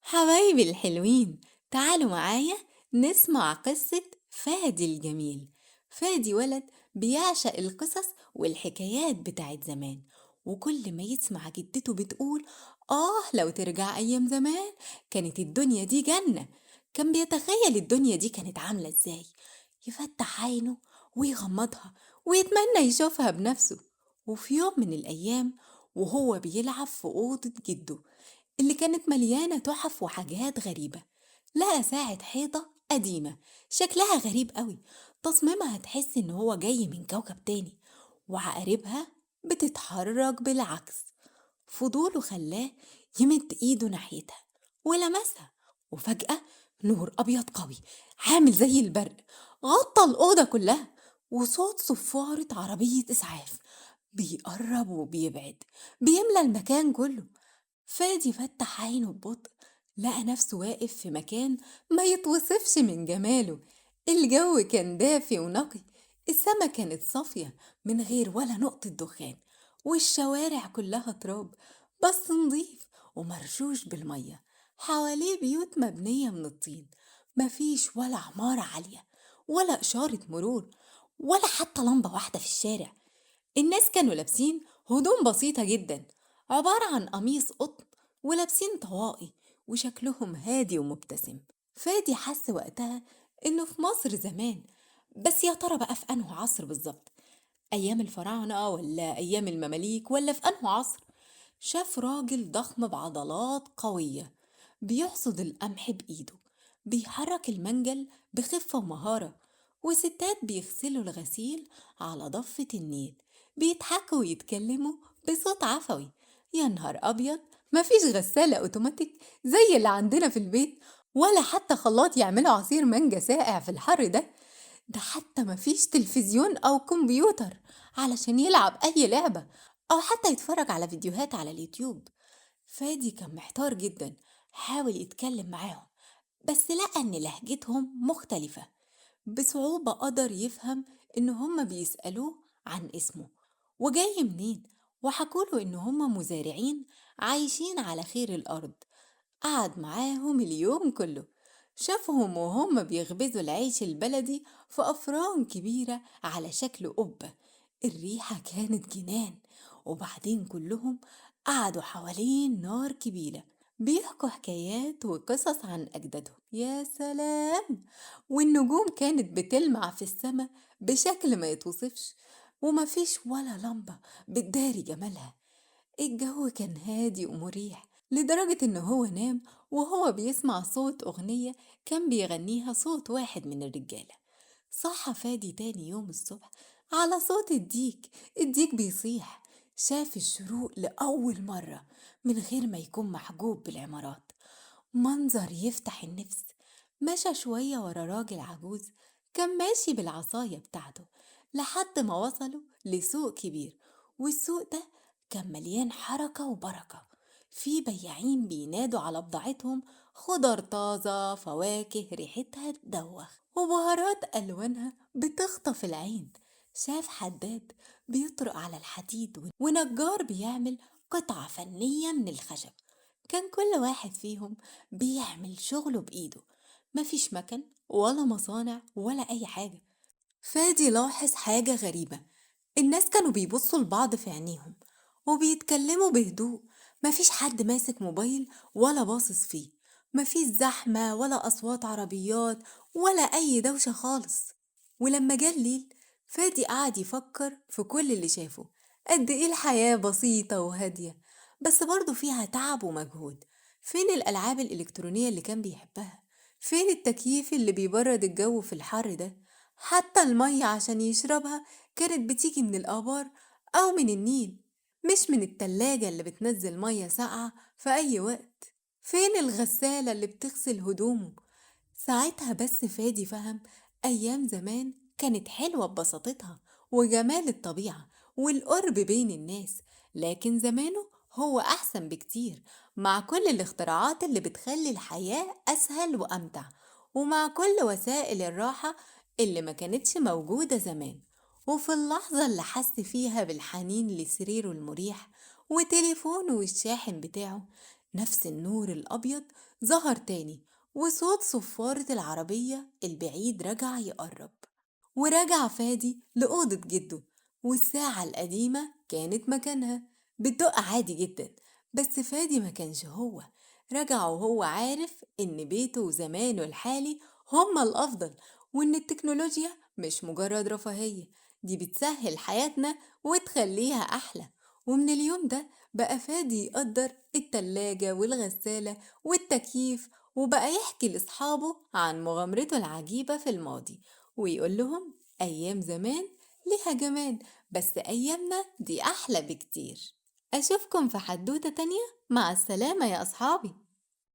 حبايبي الحلوين، تعالوا معايا نسمع قصة فادي الجميل. فادي ولد بيعشق القصص والحكايات بتاعت زمان، وكل ما يسمع جدته بتقول لو ترجع أيام زمان كانت الدنيا دي جنة. كان بيتخيل الدنيا دي كانت عاملة ازاي، يفتح عينه ويغمضها ويتمنى يشوفها بنفسه. وفي يوم من الأيام وهو بيلعب في أوضة جده اللي كانت مليانة تحف وحاجات غريبة، لقى ساعة حيطة قديمة شكلها غريب قوي. تصميمها تحس إن هو جاي من كوكب تاني، وعقاربها بتتحرك بالعكس. فضوله خلاه يمد إيده ناحيتها ولمسها، وفجأة نور أبيض قوي عامل زي البرق غطى الأوضة كلها، وصوت صفارة عربية إسعاف بيقرب وبيبعد بيملى المكان كله. فادي فتح عينه ببطء، لقى نفسه واقف في مكان ما يتوصفش من جماله. الجو كان دافي ونقي، السما كانت صافية من غير ولا نقطة دخان، والشوارع كلها تراب بس نظيف ومرشوش بالمية. حواليه بيوت مبنية من الطين، مفيش ولا عمارة عالية ولا إشارة مرور ولا حتى لمبة واحدة في الشارع. الناس كانوا لابسين هدوم بسيطة جدا، عبارة عن قميص قطن ولابسين طواقي، وشكلهم هادي ومبتسم. فادي حس وقتها إنه في مصر زمان، بس يا ترى بقى في أنه عصر بالظبط؟ أيام الفراعنة ولا أيام المماليك ولا في أنه عصر؟ شاف راجل ضخم بعضلات قوية بيحصد القمح بإيده، بيحرك المنجل بخفة ومهارة، وستات بيغسلوا الغسيل على ضفة النيل بيضحكوا ويتكلموا بصوت عفوي. يا نهار أبيض، مفيش غسالة أوتوماتيك زي اللي عندنا في البيت، ولا حتى خلاط يعملوا عصير مانجا ساقع في الحر ده. ده حتى مفيش تلفزيون أو كمبيوتر علشان يلعب أي لعبة أو حتى يتفرج على فيديوهات على اليوتيوب. فادي كان محتار جدا، حاول يتكلم معاهم بس لقى إن لهجتهم مختلفة. بصعوبة قدر يفهم إن هما بيسألوه عن اسمه وجاي منين، وحكوله إن هما مزارعين عايشين على خير الأرض. قعد معاهم اليوم كله، شافهم وهم بيخبزوا العيش البلدي في أفران كبيرة على شكل قبة. الريحة كانت جنان، وبعدين كلهم قعدوا حوالين نار كبيرة بيحكوا حكايات وقصص عن أجدادهم. يا سلام! والنجوم كانت بتلمع في السماء بشكل ما يتوصفش، ومفيش ولا لمبة بتداري جمالها. الجو كان هادي ومريح لدرجة إن هو نام وهو بيسمع صوت أغنية كان بيغنيها صوت واحد من الرجالة. صحى فادي تاني يوم الصبح على صوت الديك بيصيح. شاف الشروق لأول مرة من غير ما يكون محجوب بالعمارات. منظر يفتح النفس. مشى شوية ورا راجل عجوز كان ماشي بالعصاية بتاعته لحد ما وصلوا لسوق كبير، والسوق ده كان مليان حركة وبركة. في بياعين بينادوا على بضاعتهم، خضر طازة، فواكه ريحتها تدوخ، وبهارات ألوانها بتخطف العين. شاف حداد بيطرق على الحديد ونجار بيعمل قطعة فنية من الخشب. كان كل واحد فيهم بيعمل شغله بإيده، مفيش مكن ولا مصانع ولا أي حاجة. فادي لاحظ حاجة غريبة، الناس كانوا بيبصوا لبعض في عينيهم وبيتكلموا بهدوء. مفيش حد ماسك موبايل ولا باصص فيه، مفيش زحمة ولا أصوات عربيات ولا أي دوشة خالص. ولما جه الليل فادي قعد يفكر في كل اللي شافه، قد إيه الحياة بسيطة وهادية بس برضه فيها تعب ومجهود. فين الألعاب الإلكترونية اللي كان بيحبها؟ فين التكييف اللي بيبرد الجو في الحر ده؟ حتى المية عشان يشربها كانت بتيجي من الآبار أو من النيل، مش من التلاجة اللي بتنزل مية ساقعة في أي وقت. فين الغسالة اللي بتغسل هدومه؟ ساعتها بس فادي فهم أيام زمان كانت حلوة ببساطتها وجمال الطبيعة والقرب بين الناس، لكن زمانه هو أحسن بكتير، مع كل الاختراعات اللي بتخلي الحياة أسهل وأمتع، ومع كل وسائل الراحة اللي ما كانتش موجودة زمان. وفي اللحظة اللي حس فيها بالحنين لسريره المريح وتليفونه والشاحن بتاعه، نفس النور الأبيض ظهر تاني، وصوت صفارة العربية البعيد رجع يقرب. ورجع فادي لأوضة جده، والساعة القديمة كانت مكانها بتدق عادي جدا. بس فادي ما كانش هو. رجع وهو عارف إن بيته وزمانه الحالي هما الأفضل، وإن التكنولوجيا مش مجرد رفاهية، دي بتسهل حياتنا وتخليها أحلى. ومن اليوم ده بقى فادي يقدر التلاجة والغسالة والتكييف، وبقى يحكي لأصحابه عن مغامرته العجيبة في الماضي، ويقول لهم أيام زمان ليها جمال، بس أيامنا دي أحلى بكتير. أشوفكم في حدوتة تانية، مع السلامة يا أصحابي.